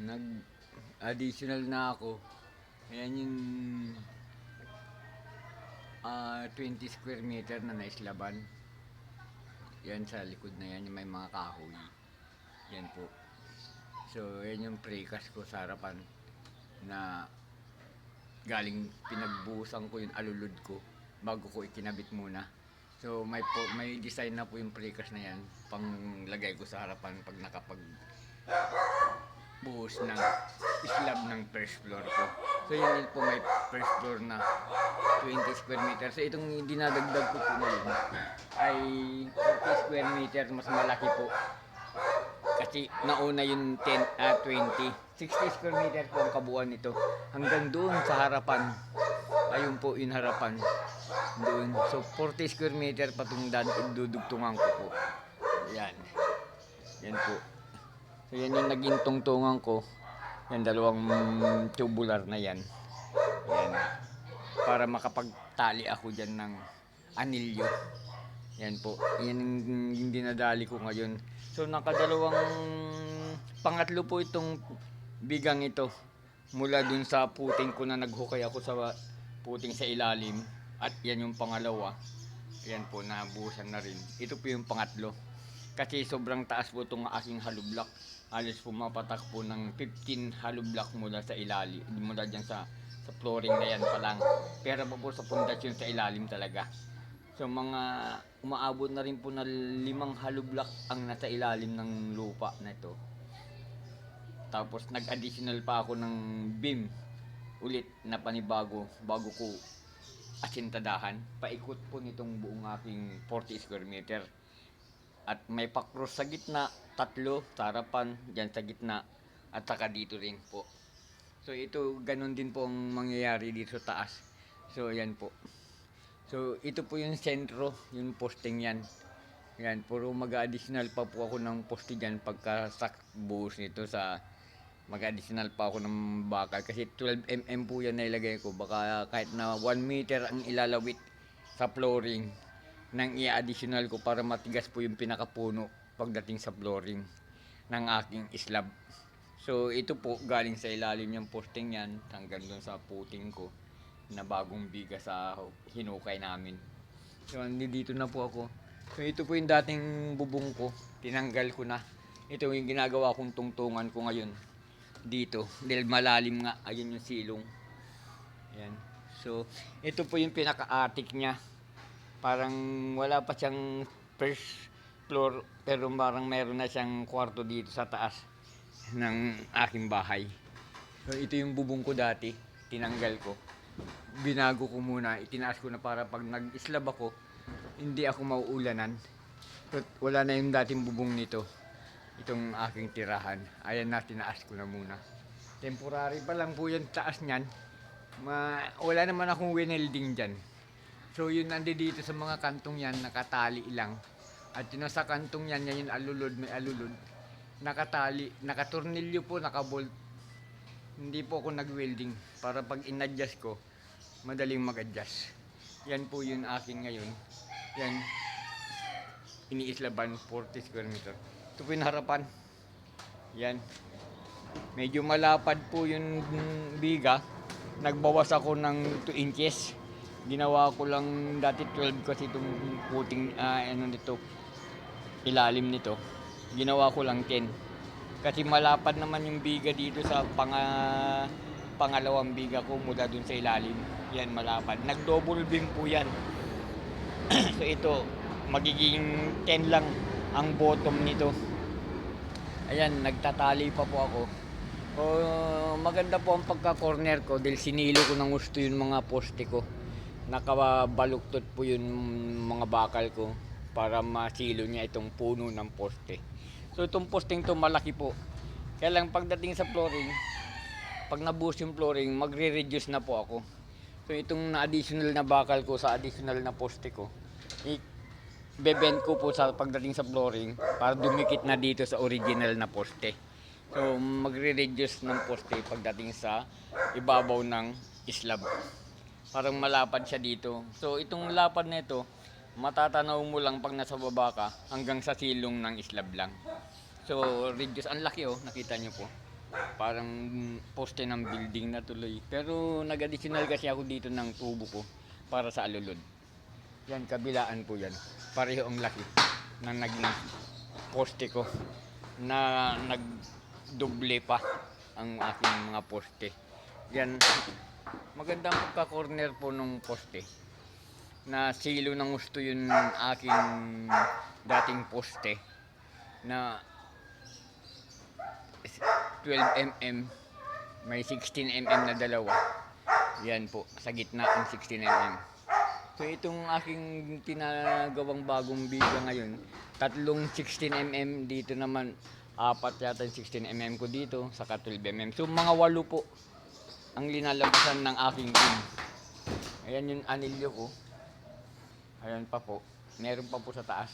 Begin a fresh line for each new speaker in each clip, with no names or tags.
Nag-additional na ako. Ayan yung 20 square meter na naislaban. Yan sa likod na yan, yung may mga kahoy. Yan po. So, yan yung precast ko sa harapan na galing pinagbuhusan ko yung alulod ko bago ko ikinabit muna. So, may design na po yung precast na yan pang lagay ko sa harapan pag buhos ng slab ng first floor ko. So yun po may first floor na 20 square meter. So itong dinadagdag ko po ngayon ay 40 square meter, mas malaki po. Kasi nauna yung 20. 60 square meter po ang kabuuan nito. Hanggang doon sa harapan. Ayun po yung harapan. Doon. So 40 square meter pa itong dudugtungan ko po. Yan. Yan po. So yan yung naging tungtungan ko. Yan, dalawang tubular na yan. Yan. Para makapagtali ako dyan ng anilyo. Yan po. Yan yung dinadali ko ngayon. So pangatlo po itong bigang ito. Mula dun sa puting ko na naghukay ako sa puting sa ilalim. At yan yung pangalawa. Yan po, nabuhusan na rin. Ito po yung pangatlo. Kasi sobrang taas po itong aking hollow block. Alis pumapatak po ng 15 hollow block mula sa ilalim. Mula dyan sa flooring na yan pa lang. Pero po sa pundasyon sa ilalim talaga. So mga umaabot na rin po na 5 hollow block ang nasa ilalim ng lupa na ito. Tapos nag-additional pa ako ng beam ulit na panibago bago ko asintadahan. Paikot po nitong buong aking 40 square meter. At may pa-cross sa gitna, 3 sa harapan, dyan sa gitna, at saka dito rin po. So ito, ganun din po ang mangyayari dito sa taas. So yan po. So ito po yung sentro, yung posting yan. Yan, puro mag-additional pa po ako ng poste dyan pagka-stack buhos nito sa mag-additional pa ako ng bakal. Kasi 12mm po yan na ilagay ko. Baka kahit na 1 meter ang ilalawit sa flooring nang i-additional ko para matigas po yung pinakapuno pagdating sa flooring ng aking slab. So ito po galing sa ilalim yung posting yan hanggang doon sa puting ko na bagong biga sa hinukay namin. So dito na po ako. So ito po yung dating bubong ko, tinanggal ko na. Ito yung ginagawa kong tungtungan ko ngayon dito dahil malalim nga, ayun yung silong. Yan. So ito po yung pinaka-attic niya. Parang wala pa siyang first floor pero parang meron na siyang kwarto dito sa taas ng aking bahay. So ito yung bubong ko dati, tinanggal ko. Binago ko muna, itinaas ko na para pag nag-slab ako, hindi ako mauulanan. So, wala na yung dating bubong nito. Itong aking tirahan. Ayan na, tinaas ko na muna. Temporary pa lang po yung taas niyan. Wala naman akong winelding dyan. So yun dito sa mga kantong yan, nakatali lang. At yun sa kantong yan, yan yung alulod, may alulod. Nakatali, nakatornilyo po, nakabolt. Hindi po ako nag-welding para pag in-adjust ko, madaling mag-adjust. Yan po yun akin ngayon. Yan, iniislaban 40 square meter. Ito po yung harapan. Yan. Medyo malapad po yung biga. Nagbawas ako ng 2 inches. Ginawa ko lang dati 12 kasi itong puting ilalim nito. Ginawa ko lang 10. Kasi malapad naman yung biga dito sa pangalawang biga ko mula dun sa ilalim. Yan, malapad. Nag-double beam po yan. So ito, magiging 10 lang ang bottom nito. Ayan, nagtatali pa po ako. Maganda po ang pagka-corner ko dahil sinilo ko ng gusto yung mga poste ko. Nakabaluktot po yung mga bakal ko para masilo niya itong puno ng poste. So itong posting to malaki po. Kaya lang pagdating sa flooring, pag nabuhos yung flooring, magre-reduce na po ako. So itong na-additional na bakal ko sa additional na poste ko, i-bebend ko po sa pagdating sa flooring para dumikit na dito sa original na poste. So magre-reduce ng poste pagdating sa ibabaw ng slab. Parang malapad siya dito. So itong lapad na ito, matatanaw mo lang pag nasa baba ka hanggang sa silong ng slab lang. So, reduce. Ang laki oh, nakita nyo po. Parang poste ng building na tuloy. Pero nag-additional kasi ako dito ng tubo po para sa alulod. Yan, kabilaan po yan. Pareho ang laki ng naging poste ko na nagdoble pa ang aking mga poste. Yan, magandang pagka-corner po nung poste. Na silo ng gusto yun aking dating poste na 12 mm, may 16 mm na dalawa. Yan po, sa gitna ang 16 mm. So itong aking tinagawang bagong biga ngayon, tatlong 16 mm dito naman, apat yata yung 16 mm ko dito, saka 12 mm. So mga 8 po ang linalabasan ng aking team. Ayan yung anilyo ko. Ayan pa po. Meron pa po sa taas.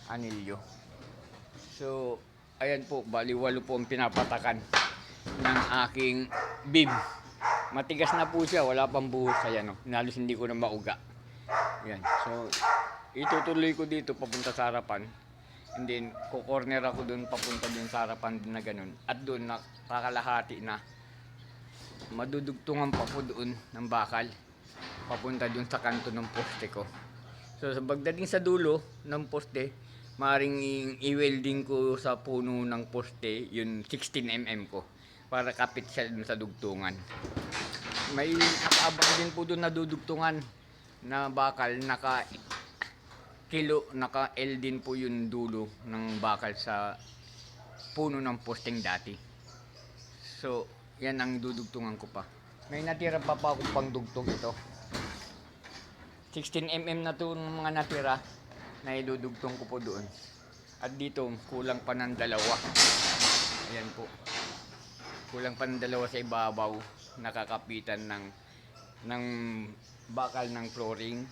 Anilyo. So, ayan po, bali 8 po ang pinapatakan ng aking bib. Matigas na po siya, wala pang buhos. Ayan o, halos hindi ko na mauga. Ayan, so itutuloy ko dito papunta sa harapan. And then, kukorner ako dun papunta dun sa harapan din na ganun. At dun, nakakalahati na. Madudugtungan pa po doon ng bakal. Papunta dun sa kanto ng poste ko. So, sa pagdating sa dulo ng poste, maaaring i-welding ko sa puno ng poste yung 16 mm ko para kapit siya dun sa dugtungan. May nakaabang din po doon na dudugtungan na bakal, naka-L din po yung dulo ng bakal sa puno ng posteng dati. So, yan ang dudugtungan ko pa. May natira pa ako pang dugtong ito. 16 mm na to ng mga natira na idudugtong ko po doon. At dito, kulang pa ng dalawa. Ayan po. Kulang pa ng dalawa sa ibabaw. Nakakapitan ng bakal ng flooring.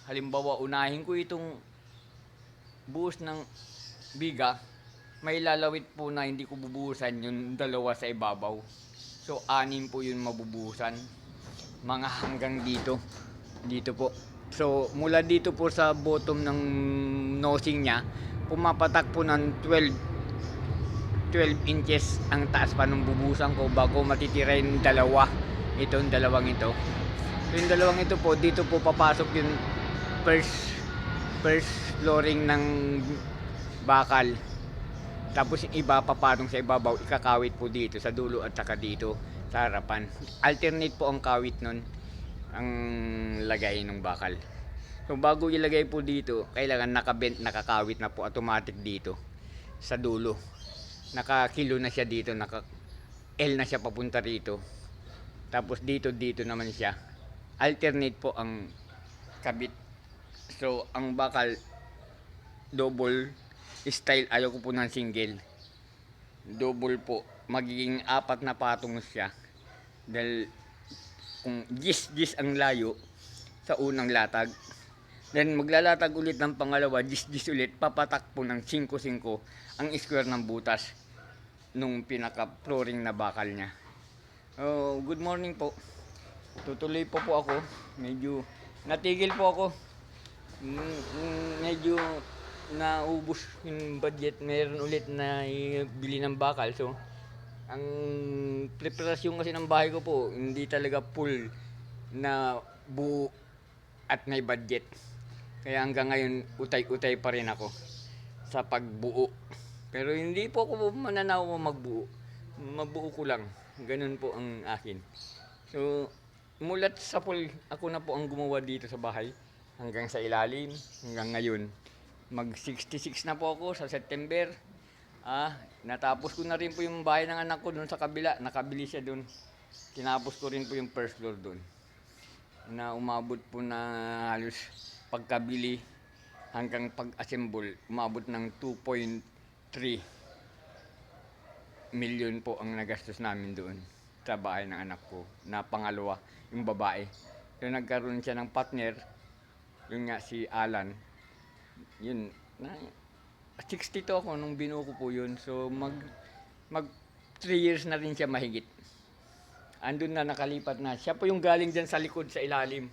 Halimbawa, unahin ko itong buhos ng biga. May lalawit po na hindi ko bubuhusan yung dalawa sa ibabaw. So, 6 po yun mabubuhusan. Mga hanggang dito. Dito po. So, mula dito po sa bottom ng nosing niya, pumapatak po ng 12 inches ang taas pa nung bubusan ko bago matitira yung dalawa. Itong dalawang ito. So, yung dalawang ito po, dito po papasok yung first flooring ng bakal. Tapos yung iba papatong sa ibabaw, ikakawit po dito sa dulo at saka dito sa harapan. Alternate po ang kawit nun, ang lagay ng bakal. So bago ilagay po dito, kailangan nakabent, nakakawit na po automatic dito sa dulo. Nakakilo na siya dito, naka-L na siya papunta rito. Tapos dito naman siya. Alternate po ang kabit. So ang bakal double style, ayaw ko po ng single. Double po, magiging 4 na patong siya. Dahil kung gis ang layo sa unang latag, then maglalatag ulit ng pangalawa, gis ulit, papatak po ng 5-5 ang square ng butas nung pinaka flooring na bakal niya. Oh, good morning po. Tutuloy po ako. Medyo natigil po ako. Medyo naubos yung budget. Meron ulit na ibili ng bakal. So, ang preparasyon kasi ng bahay ko po, hindi talaga full na buo at may budget. Kaya hanggang ngayon, utay-utay pa rin ako sa pagbuo. Pero hindi po ako mananaw magbuo. Mabuo ko lang. Ganun po ang akin. So, mulat sa full, ako na po ang gumawa dito sa bahay. Hanggang sa ilalim, hanggang ngayon. Mag-66 na po ako sa September. Natapos ko na rin po yung bahay ng anak ko doon sa kabila. Nakabili siya doon. Tinapos ko rin po yung first floor doon. Na umabot po na halos pagkabili hanggang pag-assemble, umabot ng 2.3 million po ang nagastos namin doon sa bahay ng anak ko. Na pangalawa, yung babae. So nagkaroon siya ng partner, yun nga si Alan. Yun, 62 ako nung binuo ko po yun. So mag 3 years na rin siya mahigit. Andun na, nakalipat na. Siya po yung galing dyan sa likod, sa ilalim.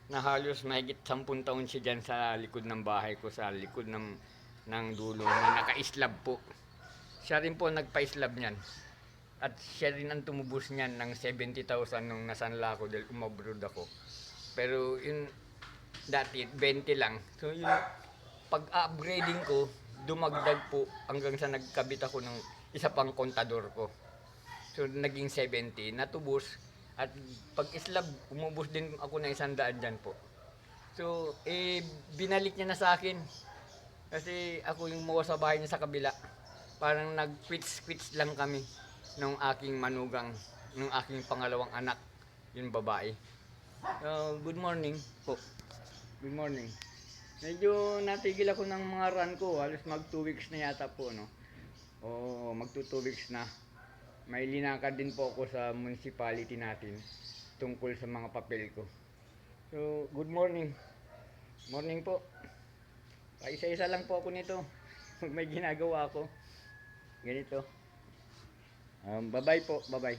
Na halos mahigit 10 taon siya dyan sa likod ng bahay ko, sa likod ng dulo na naka-slab po. Siya rin po nagpa-slab niyan. At siya rin ang tumubos niyan ng 70,000 nung nasanla ako dahil umabroad ako. Pero yun, dati 20 lang. So yun, pag-upgrading ko, dumagdag po hanggang sa nagkabit ako ng isa pang kontador ko. So naging 70, natubos. At pag slab, umubos din ako ng 100 dyan po. So, binalik niya na sa akin. Kasi ako yung mawa sa bahay niya sa kabila. Parang nag-quits lang kami nung aking manugang, nung aking pangalawang anak, yung babae. Good morning po. Good morning. Medyo natigil ako ng mga run ko. Halos mag 2 weeks na yata po, no? Oo, mag 2 weeks na. May linakad din po ako sa municipality natin tungkol sa mga papel ko. So, good morning. Morning po. Isa-isa lang po ako nito. May ginagawa ako. Ganito. Bye-bye po. Bye-bye.